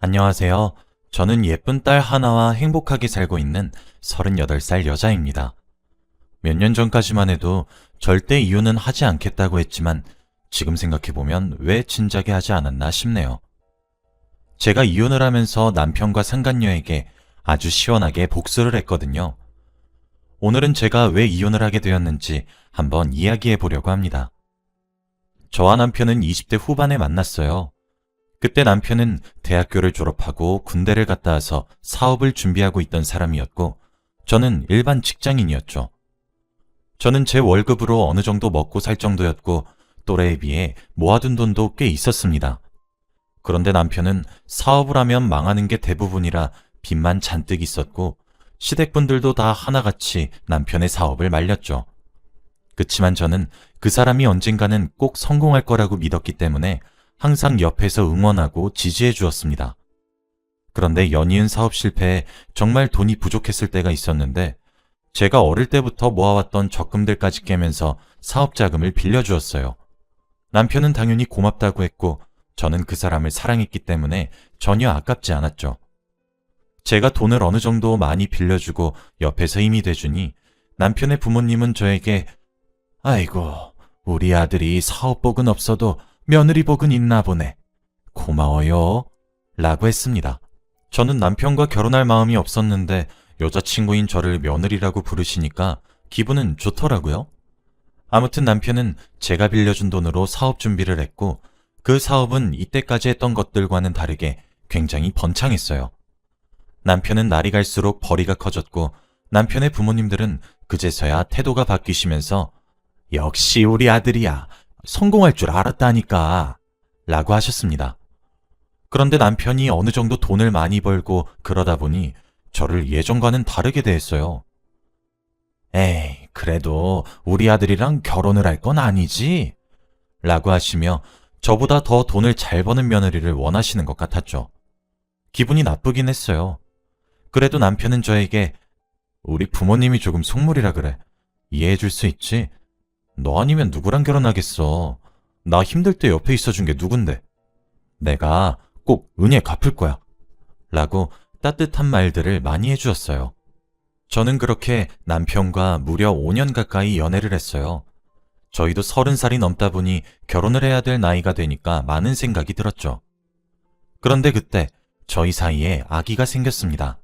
안녕하세요. 저는 예쁜 딸 하나와 행복하게 살고 있는 38살 여자입니다. 몇 년 전까지만 해도 절대 이혼은 하지 않겠다고 했지만 지금 생각해보면 왜 진작에 하지 않았나 싶네요. 제가 이혼을 하면서 남편과 상간녀에게 아주 시원하게 복수를 했거든요. 오늘은 제가 왜 이혼을 하게 되었는지 한번 이야기해 보려고 합니다. 저와 남편은 20대 후반에 만났어요. 그때 남편은 대학교를 졸업하고 군대를 갔다 와서 사업을 준비하고 있던 사람이었고, 저는 일반 직장인이었죠. 저는 제 월급으로 어느 정도 먹고 살 정도였고, 또래에 비해 모아둔 돈도 꽤 있었습니다. 그런데 남편은 사업을 하면 망하는 게 대부분이라 빚만 잔뜩 있었고, 시댁분들도 다 하나같이 남편의 사업을 말렸죠. 그치만 저는 그 사람이 언젠가는 꼭 성공할 거라고 믿었기 때문에 항상 옆에서 응원하고 지지해 주었습니다. 그런데 연이은 사업 실패에 정말 돈이 부족했을 때가 있었는데 제가 어릴 때부터 모아왔던 적금들까지 깨면서 사업 자금을 빌려주었어요. 남편은 당연히 고맙다고 했고 저는 그 사람을 사랑했기 때문에 전혀 아깝지 않았죠. 제가 돈을 어느 정도 많이 빌려주고 옆에서 힘이 돼주니 남편의 부모님은 저에게 아이고, 우리 아들이 사업복은 없어도 며느리복은 있나 보네. 고마워요. 라고 했습니다. 저는 남편과 결혼할 마음이 없었는데 여자친구인 저를 며느리라고 부르시니까 기분은 좋더라고요. 아무튼 남편은 제가 빌려준 돈으로 사업 준비를 했고 그 사업은 이때까지 했던 것들과는 다르게 굉장히 번창했어요. 남편은 날이 갈수록 벌이가 커졌고 남편의 부모님들은 그제서야 태도가 바뀌시면서 역시 우리 아들이야. 성공할 줄 알았다니까. 라고 하셨습니다. 그런데 남편이 어느 정도 돈을 많이 벌고 그러다 보니 저를 예전과는 다르게 대했어요. 에이, 그래도 우리 아들이랑 결혼을 할 건 아니지? 라고 하시며 저보다 더 돈을 잘 버는 며느리를 원하시는 것 같았죠. 기분이 나쁘긴 했어요. 그래도 남편은 저에게 우리 부모님이 조금 속물이라 그래. 이해해 줄 수 있지? 너 아니면 누구랑 결혼하겠어. 나 힘들 때 옆에 있어준 게 누군데. 내가 꼭 은혜 갚을 거야. 라고 따뜻한 말들을 많이 해주었어요. 저는 그렇게 남편과 무려 5년 가까이 연애를 했어요. 저희도 30살이 넘다 보니 결혼을 해야 될 나이가 되니까 많은 생각이 들었죠. 그런데 그때 저희 사이에 아기가 생겼습니다.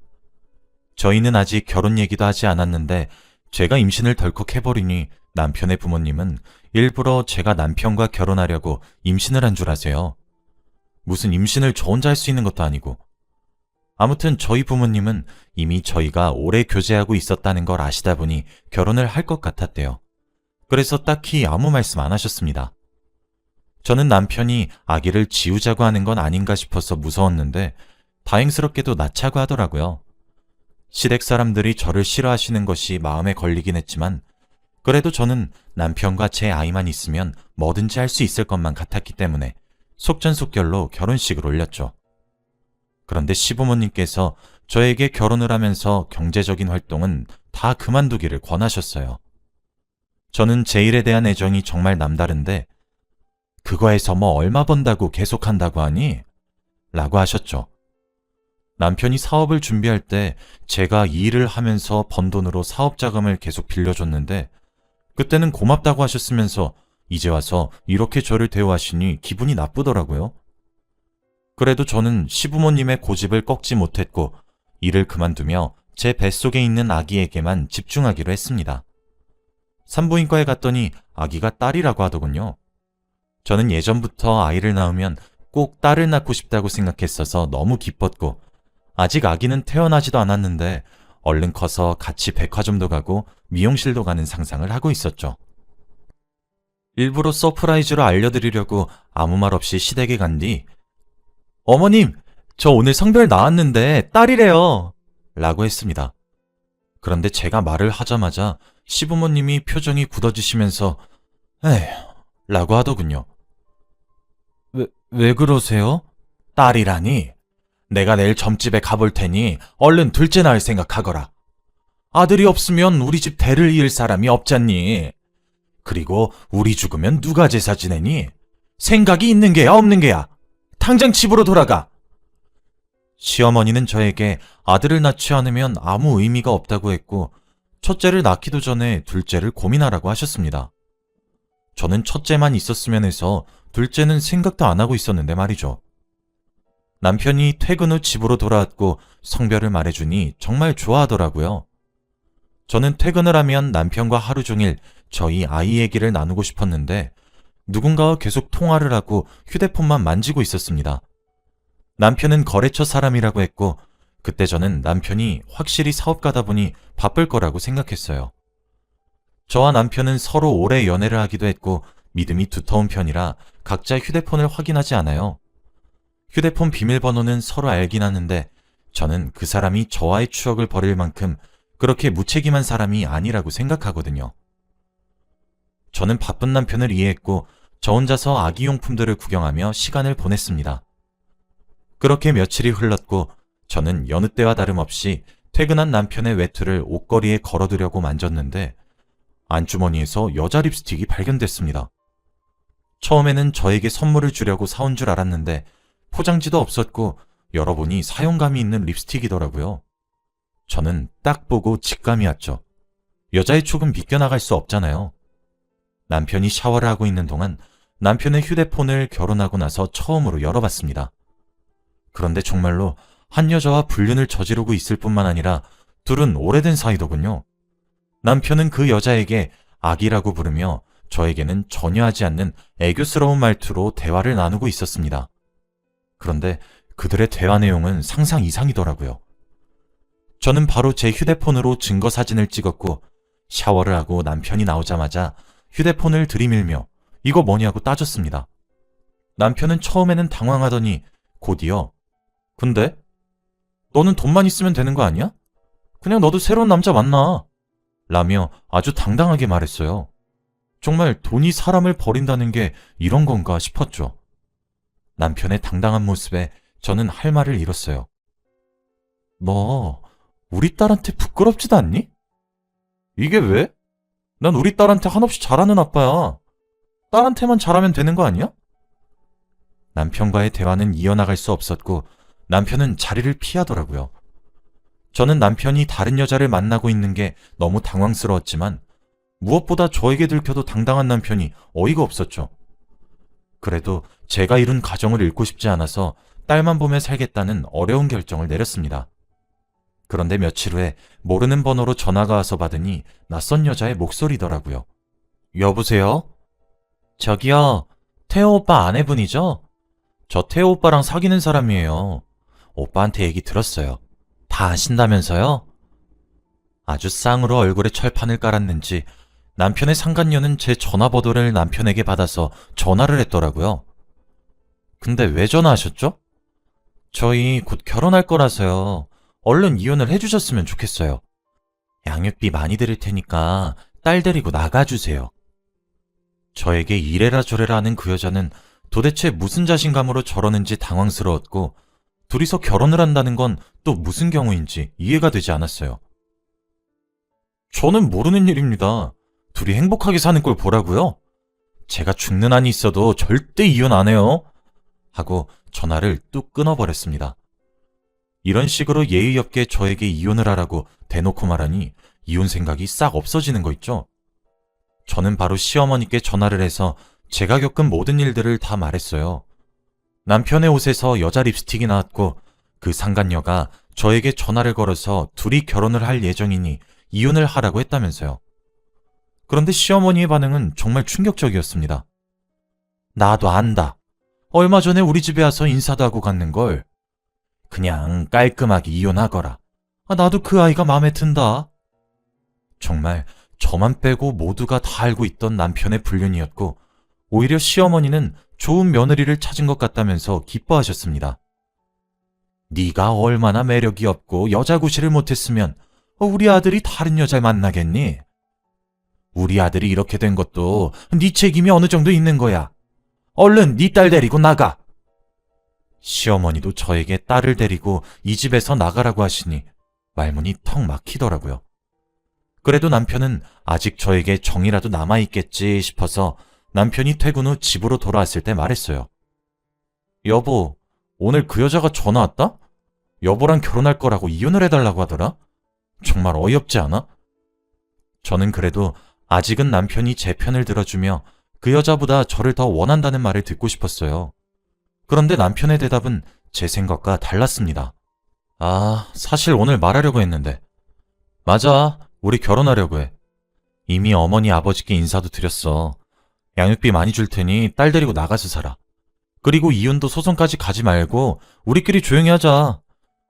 저희는 아직 결혼 얘기도 하지 않았는데 제가 임신을 덜컥 해버리니 남편의 부모님은 일부러 제가 남편과 결혼하려고 임신을 한 줄 아세요. 무슨 임신을 저 혼자 할 수 있는 것도 아니고. 아무튼 저희 부모님은 이미 저희가 오래 교제하고 있었다는 걸 아시다 보니 결혼을 할 것 같았대요. 그래서 딱히 아무 말씀 안 하셨습니다. 저는 남편이 아기를 지우자고 하는 건 아닌가 싶어서 무서웠는데 다행스럽게도 낳자고 하더라고요. 시댁 사람들이 저를 싫어하시는 것이 마음에 걸리긴 했지만 그래도 저는 남편과 제 아이만 있으면 뭐든지 할 수 있을 것만 같았기 때문에 속전속결로 결혼식을 올렸죠. 그런데 시부모님께서 저에게 결혼을 하면서 경제적인 활동은 다 그만두기를 권하셨어요. 저는 제 일에 대한 애정이 정말 남다른데 그거에서 뭐 얼마 번다고 계속한다고 하니? 라고 하셨죠. 남편이 사업을 준비할 때 제가 이 일을 하면서 번 돈으로 사업 자금을 계속 빌려줬는데 그때는 고맙다고 하셨으면서 이제 와서 이렇게 저를 대우하시니 기분이 나쁘더라고요. 그래도 저는 시부모님의 고집을 꺾지 못했고 일을 그만두며 제 뱃속에 있는 아기에게만 집중하기로 했습니다. 산부인과에 갔더니 아기가 딸이라고 하더군요. 저는 예전부터 아이를 낳으면 꼭 딸을 낳고 싶다고 생각했어서 너무 기뻤고 아직 아기는 태어나지도 않았는데 얼른 커서 같이 백화점도 가고 미용실도 가는 상상을 하고 있었죠. 일부러 서프라이즈로 알려드리려고 아무 말 없이 시댁에 간 뒤 어머님, 저 오늘 성별 나왔는데 딸이래요. 라고 했습니다. 그런데 제가 말을 하자마자 시부모님이 표정이 굳어지시면서 에휴, 라고 하더군요. 왜 그러세요? 딸이라니? 내가 내일 점집에 가볼 테니 얼른 둘째 낳을 생각하거라. 아들이 없으면 우리 집 대를 이을 사람이 없잖니. 그리고 우리 죽으면 누가 제사 지내니? 생각이 있는 게야 없는 게야? 당장 집으로 돌아가. 시어머니는 저에게 아들을 낳지 않으면 아무 의미가 없다고 했고, 첫째를 낳기도 전에 둘째를 고민하라고 하셨습니다. 저는 첫째만 있었으면 해서 둘째는 생각도 안 하고 있었는데 말이죠. 남편이 퇴근 후 집으로 돌아왔고 성별을 말해주니 정말 좋아하더라고요. 저는 퇴근을 하면 남편과 하루 종일 저희 아이 얘기를 나누고 싶었는데 누군가와 계속 통화를 하고 휴대폰만 만지고 있었습니다. 남편은 거래처 사람이라고 했고 그때 저는 남편이 확실히 사업가다 보니 바쁠 거라고 생각했어요. 저와 남편은 서로 오래 연애를 하기도 했고 믿음이 두터운 편이라 각자 휴대폰을 확인하지 않아요. 휴대폰 비밀번호는 서로 알긴 하는데 저는 그 사람이 저와의 추억을 버릴 만큼 그렇게 무책임한 사람이 아니라고 생각하거든요. 저는 바쁜 남편을 이해했고 저 혼자서 아기용품들을 구경하며 시간을 보냈습니다. 그렇게 며칠이 흘렀고 저는 여느 때와 다름없이 퇴근한 남편의 외투를 옷걸이에 걸어두려고 만졌는데 안주머니에서 여자 립스틱이 발견됐습니다. 처음에는 저에게 선물을 주려고 사온 줄 알았는데 포장지도 없었고 열어보니 사용감이 있는 립스틱이더라고요. 저는 딱 보고 직감이 왔죠. 여자의 촉은 비껴나갈 수 없잖아요. 남편이 샤워를 하고 있는 동안 남편의 휴대폰을 결혼하고 나서 처음으로 열어봤습니다. 그런데 정말로 한 여자와 불륜을 저지르고 있을 뿐만 아니라 둘은 오래된 사이더군요. 남편은 그 여자에게 아기라고 부르며 저에게는 전혀 하지 않는 애교스러운 말투로 대화를 나누고 있었습니다. 그런데 그들의 대화 내용은 상상 이상이더라고요. 저는 바로 제 휴대폰으로 증거 사진을 찍었고 샤워를 하고 남편이 나오자마자 휴대폰을 들이밀며 이거 뭐냐고 따졌습니다. 남편은 처음에는 당황하더니 곧이어 근데? 너는 돈만 있으면 되는 거 아니야? 그냥 너도 새로운 남자 만나. 라며 아주 당당하게 말했어요. 정말 돈이 사람을 버린다는 게 이런 건가 싶었죠. 남편의 당당한 모습에 저는 할 말을 잃었어요. 너 우리 딸한테 부끄럽지도 않니? 이게 왜? 난 우리 딸한테 한없이 잘하는 아빠야. 딸한테만 잘하면 되는 거 아니야? 남편과의 대화는 이어나갈 수 없었고 남편은 자리를 피하더라고요. 저는 남편이 다른 여자를 만나고 있는 게 너무 당황스러웠지만 무엇보다 저에게 들켜도 당당한 남편이 어이가 없었죠. 그래도 제가 이룬 가정을 잃고 싶지 않아서 딸만 보며 살겠다는 어려운 결정을 내렸습니다. 그런데 며칠 후에 모르는 번호로 전화가 와서 받으니 낯선 여자의 목소리더라고요. 여보세요? 저기요, 태호 오빠 아내분이죠? 저 태호 오빠랑 사귀는 사람이에요. 오빠한테 얘기 들었어요. 다 아신다면서요? 아주 쌍으로 얼굴에 철판을 깔았는지 남편의 상간녀는 제 전화번호를 남편에게 받아서 전화를 했더라고요. 근데 왜 전화하셨죠? 저희 곧 결혼할 거라서요. 얼른 이혼을 해주셨으면 좋겠어요. 양육비 많이 드릴 테니까 딸 데리고 나가주세요. 저에게 이래라 저래라 하는 그 여자는 도대체 무슨 자신감으로 저러는지 당황스러웠고 둘이서 결혼을 한다는 건 또 무슨 경우인지 이해가 되지 않았어요. 저는 모르는 일입니다. 둘이 행복하게 사는 걸 보라고요? 제가 죽는 한이 있어도 절대 이혼 안 해요. 하고 전화를 뚝 끊어버렸습니다. 이런 식으로 예의 없게 저에게 이혼을 하라고 대놓고 말하니 이혼 생각이 싹 없어지는 거 있죠? 저는 바로 시어머니께 전화를 해서 제가 겪은 모든 일들을 다 말했어요. 남편의 옷에서 여자 립스틱이 나왔고 그 상간녀가 저에게 전화를 걸어서 둘이 결혼을 할 예정이니 이혼을 하라고 했다면서요. 그런데 시어머니의 반응은 정말 충격적이었습니다. 나도 안다. 얼마 전에 우리 집에 와서 인사도 하고 갔는걸. 그냥 깔끔하게 이혼하거라. 나도 그 아이가 마음에 든다. 정말 저만 빼고 모두가 다 알고 있던 남편의 불륜이었고 오히려 시어머니는 좋은 며느리를 찾은 것 같다면서 기뻐하셨습니다. 네가 얼마나 매력이 없고 여자 구실을 못했으면 우리 아들이 다른 여자를 만나겠니? 우리 아들이 이렇게 된 것도 네 책임이 어느 정도 있는 거야. 얼른 네 딸 데리고 나가. 시어머니도 저에게 딸을 데리고 이 집에서 나가라고 하시니 말문이 턱 막히더라고요. 그래도 남편은 아직 저에게 정이라도 남아있겠지 싶어서 남편이 퇴근 후 집으로 돌아왔을 때 말했어요. 여보, 오늘 그 여자가 전화 왔다? 여보랑 결혼할 거라고 이혼을 해달라고 하더라? 정말 어이없지 않아? 저는 그래도 아직은 남편이 제 편을 들어주며 그 여자보다 저를 더 원한다는 말을 듣고 싶었어요. 그런데 남편의 대답은 제 생각과 달랐습니다. 아, 사실 오늘 말하려고 했는데. 맞아, 우리 결혼하려고 해. 이미 어머니 아버지께 인사도 드렸어. 양육비 많이 줄 테니 딸 데리고 나가서 살아. 그리고 이혼도 소송까지 가지 말고 우리끼리 조용히 하자.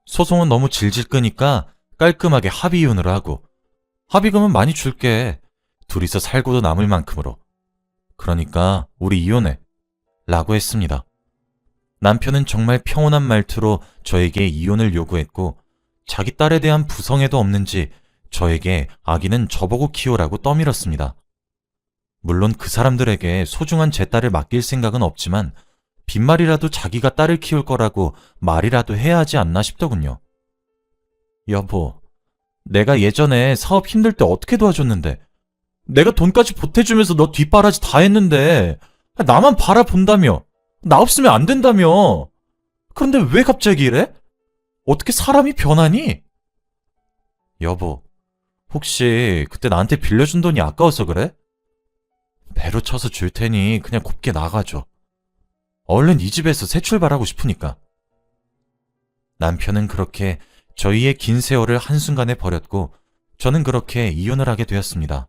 소송은 너무 질질 끄니까 깔끔하게 합의 이혼으로 하고. 합의금은 많이 줄게. 둘이서 살고도 남을 만큼으로. 그러니까 우리 이혼해. 라고 했습니다. 남편은 정말 평온한 말투로 저에게 이혼을 요구했고 자기 딸에 대한 부성애도 없는지 저에게 아기는 저보고 키우라고 떠밀었습니다. 물론 그 사람들에게 소중한 제 딸을 맡길 생각은 없지만 빈말이라도 자기가 딸을 키울 거라고 말이라도 해야 하지 않나 싶더군요. 여보, 내가 예전에 사업 힘들 때 어떻게 도와줬는데 내가 돈까지 보태주면서 너 뒷바라지 다 했는데 나만 바라본다며 나 없으면 안 된다며 그런데 왜 갑자기 이래? 어떻게 사람이 변하니? 여보, 혹시 그때 나한테 빌려준 돈이 아까워서 그래? 배로 쳐서 줄 테니 그냥 곱게 나가줘. 얼른 이 집에서 새 출발하고 싶으니까. 남편은 그렇게 저희의 긴 세월을 한순간에 버렸고 저는 그렇게 이혼을 하게 되었습니다.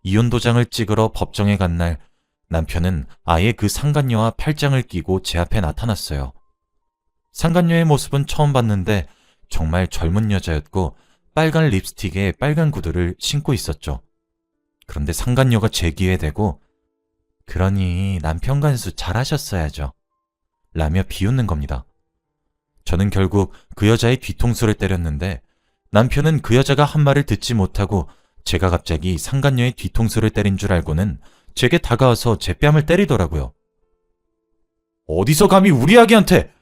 이혼 도장을 찍으러 법정에 간 날 남편은 아예 그 상간녀와 팔짱을 끼고 제 앞에 나타났어요. 상간녀의 모습은 처음 봤는데 정말 젊은 여자였고 빨간 립스틱에 빨간 구두를 신고 있었죠. 그런데 상간녀가 제 귀에 대고 그러니 남편 간수 잘하셨어야죠. 라며 비웃는 겁니다. 저는 결국 그 여자의 뒤통수를 때렸는데 남편은 그 여자가 한 말을 듣지 못하고 제가 갑자기 상간녀의 뒤통수를 때린 줄 알고는 제게 다가와서 제 뺨을 때리더라고요. 어디서 감히 우리 아기한테!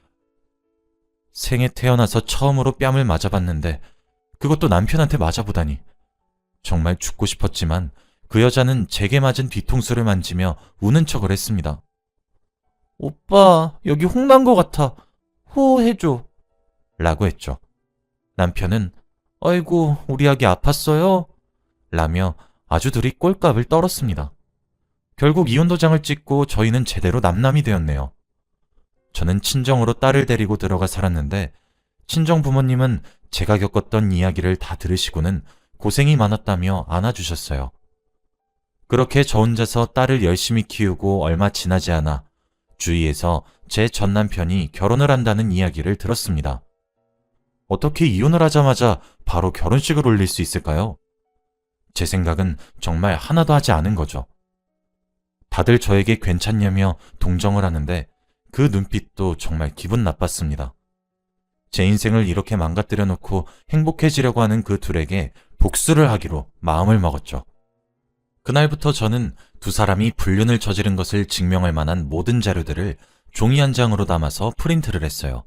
생에 태어나서 처음으로 뺨을 맞아봤는데 그것도 남편한테 맞아보다니. 정말 죽고 싶었지만 그 여자는 제게 맞은 뒤통수를 만지며 우는 척을 했습니다. 오빠, 여기 홍난 것 같아. 호호해줘. 라고 했죠. 남편은 아이고, 우리 아기 아팠어요? 라며 아주 둘이 꼴값을 떨었습니다. 결국 이혼 도장을 찍고 저희는 제대로 남남이 되었네요. 저는 친정으로 딸을 데리고 들어가 살았는데 친정 부모님은 제가 겪었던 이야기를 다 들으시고는 고생이 많았다며 안아주셨어요. 그렇게 저 혼자서 딸을 열심히 키우고 얼마 지나지 않아 주위에서 제 전 남편이 결혼을 한다는 이야기를 들었습니다. 어떻게 이혼을 하자마자 바로 결혼식을 올릴 수 있을까요? 제 생각은 정말 하나도 하지 않은 거죠. 다들 저에게 괜찮냐며 동정을 하는데 그 눈빛도 정말 기분 나빴습니다. 제 인생을 이렇게 망가뜨려 놓고 행복해지려고 하는 그 둘에게 복수를 하기로 마음을 먹었죠. 그날부터 저는 두 사람이 불륜을 저지른 것을 증명할 만한 모든 자료들을 종이 한 장으로 담아서 프린트를 했어요.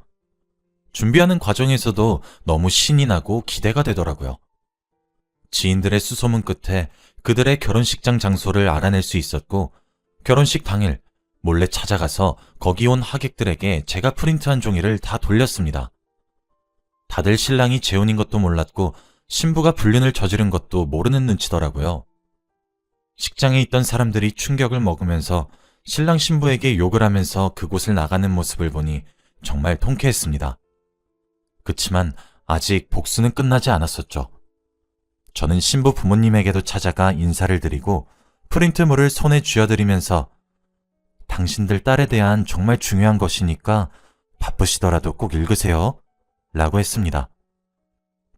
준비하는 과정에서도 너무 신이 나고 기대가 되더라고요. 지인들의 수소문 끝에 그들의 결혼식장 장소를 알아낼 수 있었고 결혼식 당일 몰래 찾아가서 거기 온 하객들에게 제가 프린트한 종이를 다 돌렸습니다. 다들 신랑이 재혼인 것도 몰랐고 신부가 불륜을 저지른 것도 모르는 눈치더라고요. 식장에 있던 사람들이 충격을 먹으면서 신랑 신부에게 욕을 하면서 그곳을 나가는 모습을 보니 정말 통쾌했습니다. 그치만 아직 복수는 끝나지 않았었죠. 저는 신부 부모님에게도 찾아가 인사를 드리고 프린트물을 손에 쥐어드리면서 당신들 딸에 대한 정말 중요한 것이니까 바쁘시더라도 꼭 읽으세요. 라고 했습니다.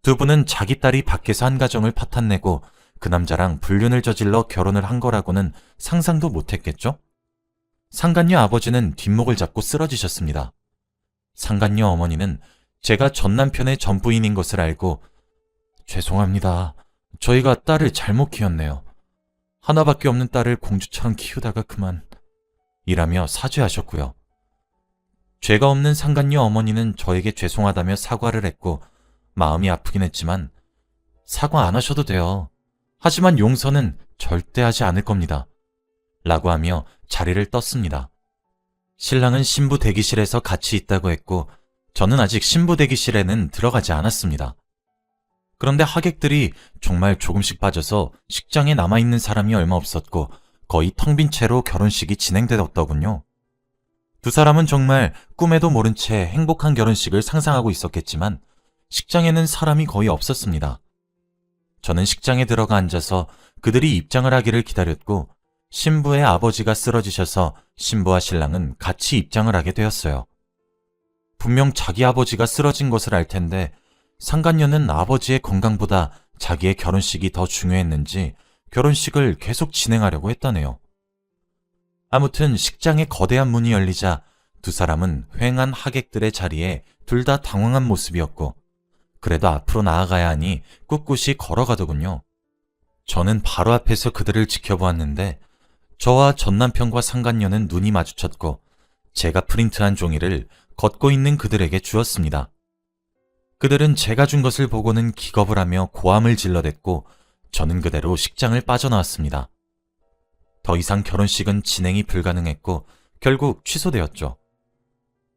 두 분은 자기 딸이 밖에서 한 가정을 파탄내고 그 남자랑 불륜을 저질러 결혼을 한 거라고는 상상도 못했겠죠? 상간녀 아버지는 뒷목을 잡고 쓰러지셨습니다. 상간녀 어머니는 제가 전 남편의 전부인인 것을 알고 죄송합니다. 저희가 딸을 잘못 키웠네요. 하나밖에 없는 딸을 공주처럼 키우다가 그만 이라며 사죄하셨고요. 죄가 없는 상간녀 어머니는 저에게 죄송하다며 사과를 했고 마음이 아프긴 했지만 사과 안 하셔도 돼요. 하지만 용서는 절대 하지 않을 겁니다. 라고 하며 자리를 떴습니다. 신랑은 신부 대기실에서 같이 있다고 했고 저는 아직 신부 대기실에는 들어가지 않았습니다. 그런데 하객들이 정말 조금씩 빠져서 식장에 남아있는 사람이 얼마 없었고 거의 텅 빈 채로 결혼식이 진행되었더군요. 두 사람은 정말 꿈에도 모른 채 행복한 결혼식을 상상하고 있었겠지만 식장에는 사람이 거의 없었습니다. 저는 식장에 들어가 앉아서 그들이 입장을 하기를 기다렸고 신부의 아버지가 쓰러지셔서 신부와 신랑은 같이 입장을 하게 되었어요. 분명 자기 아버지가 쓰러진 것을 알 텐데 상간녀는 아버지의 건강보다 자기의 결혼식이 더 중요했는지 결혼식을 계속 진행하려고 했다네요. 아무튼 식장에 거대한 문이 열리자 두 사람은 휑한 하객들의 자리에 둘 다 당황한 모습이었고 그래도 앞으로 나아가야 하니 꿋꿋이 걸어가더군요. 저는 바로 앞에서 그들을 지켜보았는데 저와 전남편과 상간녀는 눈이 마주쳤고 제가 프린트한 종이를 걷고 있는 그들에게 주었습니다. 그들은 제가 준 것을 보고는 기겁을 하며 고함을 질러댔고 저는 그대로 식장을 빠져나왔습니다. 더 이상 결혼식은 진행이 불가능했고 결국 취소되었죠.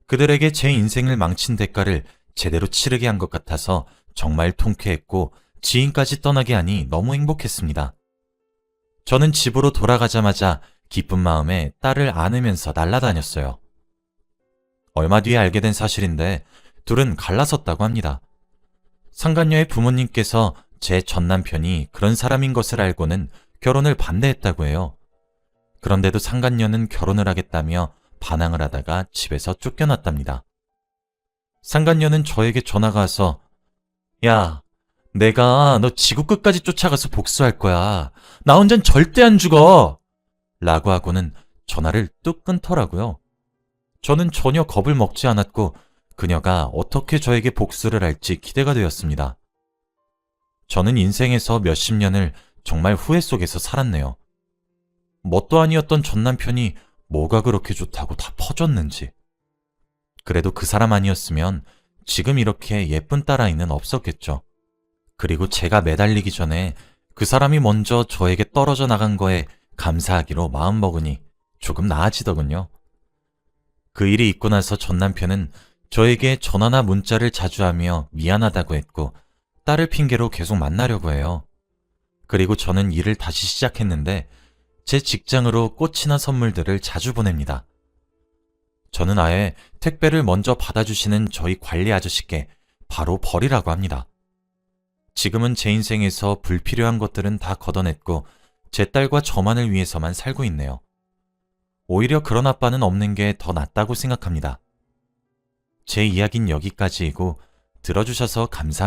그들에게 제 인생을 망친 대가를 제대로 치르게 한 것 같아서 정말 통쾌했고 지인까지 떠나게 하니 너무 행복했습니다. 저는 집으로 돌아가자마자 기쁜 마음에 딸을 안으면서 날아다녔어요. 얼마 뒤에 알게 된 사실인데 둘은 갈라섰다고 합니다. 상간녀의 부모님께서 제 전남편이 그런 사람인 것을 알고는 결혼을 반대했다고 해요. 그런데도 상간녀는 결혼을 하겠다며 반항을 하다가 집에서 쫓겨났답니다. 상간녀는 저에게 전화가 와서 야, 내가 너 지구 끝까지 쫓아가서 복수할 거야. 나 혼잔 절대 안 죽어! 라고 하고는 전화를 뚝 끊더라고요. 저는 전혀 겁을 먹지 않았고 그녀가 어떻게 저에게 복수를 할지 기대가 되었습니다. 저는 인생에서 몇십 년을 정말 후회 속에서 살았네요. 뭣도 아니었던 전 남편이 뭐가 그렇게 좋다고 다 퍼졌는지. 그래도 그 사람 아니었으면 지금 이렇게 예쁜 딸아이는 없었겠죠. 그리고 제가 매달리기 전에 그 사람이 먼저 저에게 떨어져 나간 거에 감사하기로 마음먹으니 조금 나아지더군요. 그 일이 있고 나서 전 남편은 저에게 전화나 문자를 자주 하며 미안하다고 했고 딸을 핑계로 계속 만나려고 해요. 그리고 저는 일을 다시 시작했는데 제 직장으로 꽃이나 선물들을 자주 보냅니다. 저는 아예 택배를 먼저 받아주시는 저희 관리 아저씨께 바로 버리라고 합니다. 지금은 제 인생에서 불필요한 것들은 다 걷어냈고 제 딸과 저만을 위해서만 살고 있네요. 오히려 그런 아빠는 없는 게 더 낫다고 생각합니다. 제 이야기는 여기까지이고 들어주셔서 감사합니다.